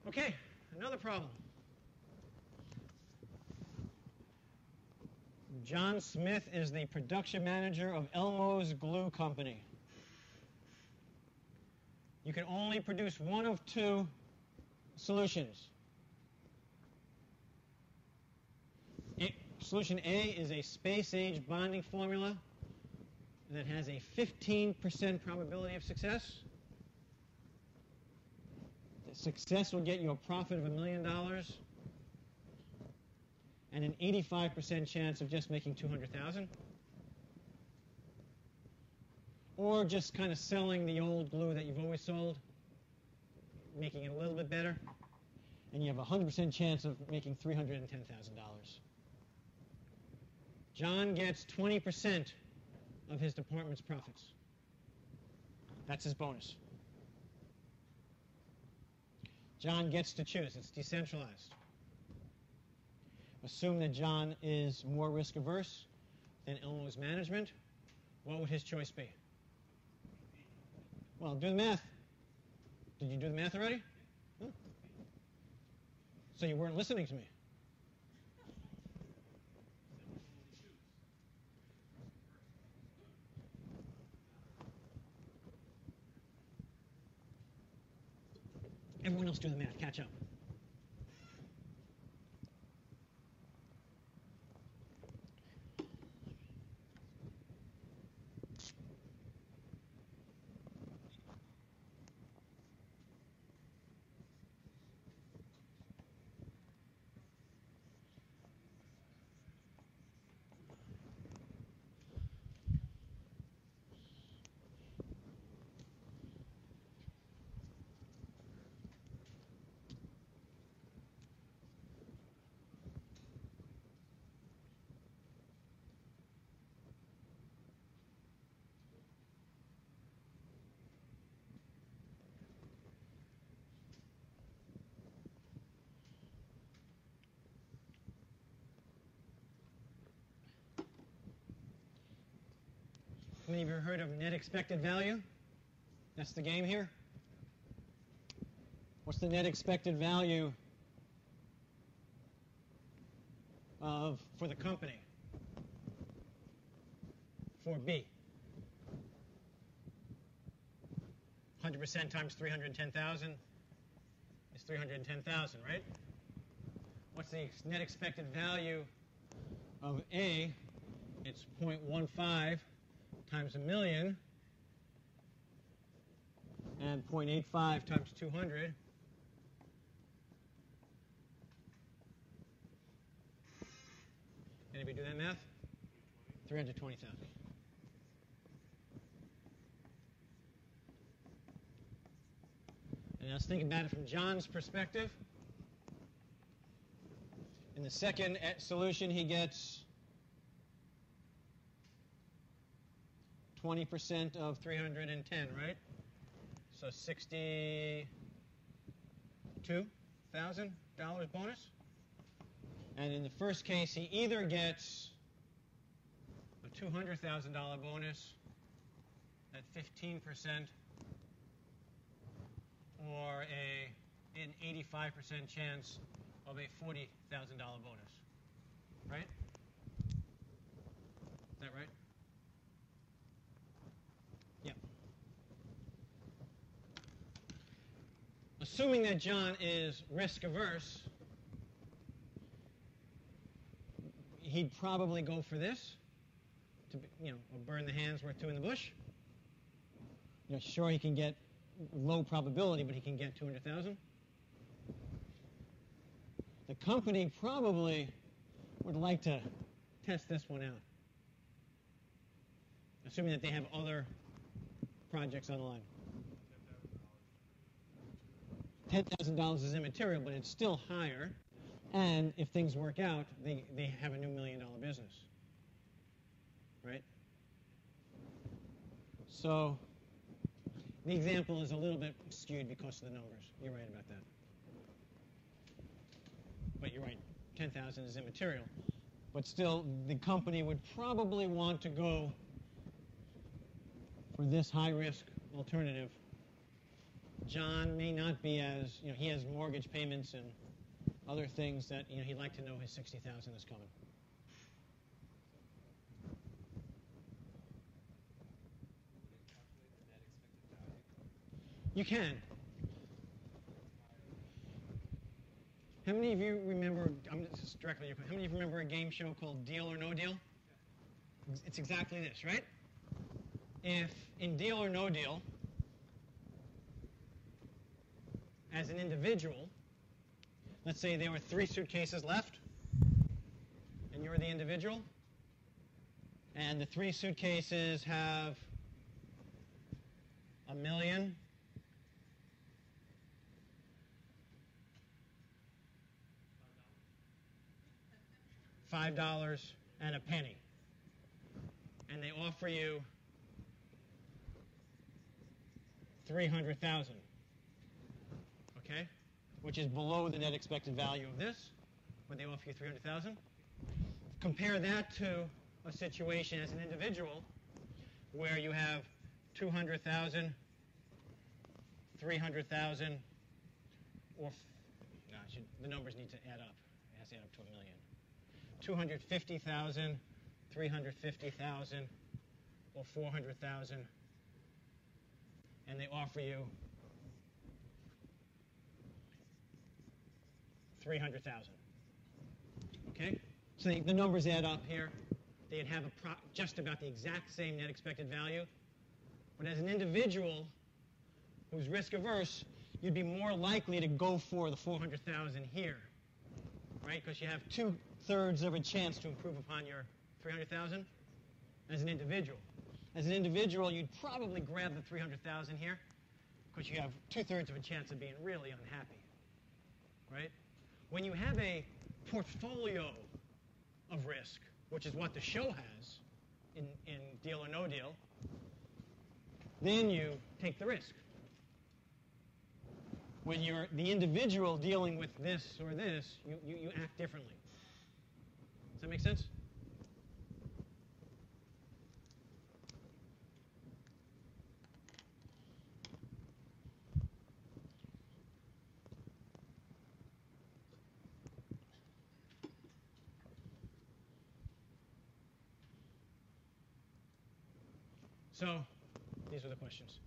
Okay, another problem. John Smith is the production manager of Elmo's Glue Company. You can only produce one of two solutions. Solution A is a space-age bonding formula that has a 15% probability of success. The success will get you a profit of $1 million and an 85% chance of just making $200,000. Or just kind of selling the old glue that you've always sold, making it a little bit better, and you have a 100% chance of making $310,000. John gets 20% of his department's profits. That's his bonus. John gets to choose. It's decentralized. Assume that John is more risk averse than Elmo's management. What would his choice be? Well, do the math. Did you do the math already? Huh? So you weren't listening to me. Everyone else do the math. Catch up. How many of you have heard of net expected value? That's the game here. What's the net expected value for the company for B? 100% times 310,000 is 310,000, right? What's the net expected value of A? It's 0.15 times 1,000,000 and 0.85 times 200. Anybody do that math? 320,000. And let's think about it from John's perspective. In the second solution, he gets 20% of 310, right? So $62,000 bonus. And in the first case, he either gets a $200,000 bonus at 15% or an 85% chance of a $40,000 bonus. Right? Is that right? Yep. Assuming that John is risk averse, he'd probably go for this, to burn the hands worth two in the bush. Sure, he can get low probability, but he can get 200,000. The company probably would like to test this one out, assuming that they have other projects on the line. $10,000 is immaterial, but it's still higher. And if things work out, they have a new $1 million business. Right? So the example is a little bit skewed because of the numbers. You're right about that. But you're right, 10,000 is immaterial. But still, the company would probably want to go for this high-risk alternative John may not be as, he has mortgage payments and other things that, he'd like to know his 60,000 is coming. You can. How many of you remember, this is directly your question, how many of you remember a game show called Deal or No Deal? It's exactly this, right? If in Deal or No Deal, as an individual, let's say there were 3 suitcases left, and you're the individual, and the 3 suitcases have $1 million, $5 and a penny, and they offer you 300,000. Okay, which is below the net expected value of this, but they offer you 300,000. Compare that to a situation as an individual where you have 200,000, 300,000, or the numbers need to add up. It has to add up to $1 million. 250,000, 350,000, or 400,000, and they offer you 300,000. Okay? So the numbers add up here. They'd have just about the exact same net expected value. But as an individual who's risk averse, you'd be more likely to go for the 400,000 here, right? Because you have 2/3 of a chance to improve upon your 300,000 as an individual. As an individual, you'd probably grab the 300,000 here because you have 2/3 of a chance of being really unhappy, right? When you have a portfolio of risk, which is what the show has in Deal or No Deal, then you take the risk. When you're the individual dealing with this or this, you act differently. Does that make sense? So, these are the questions.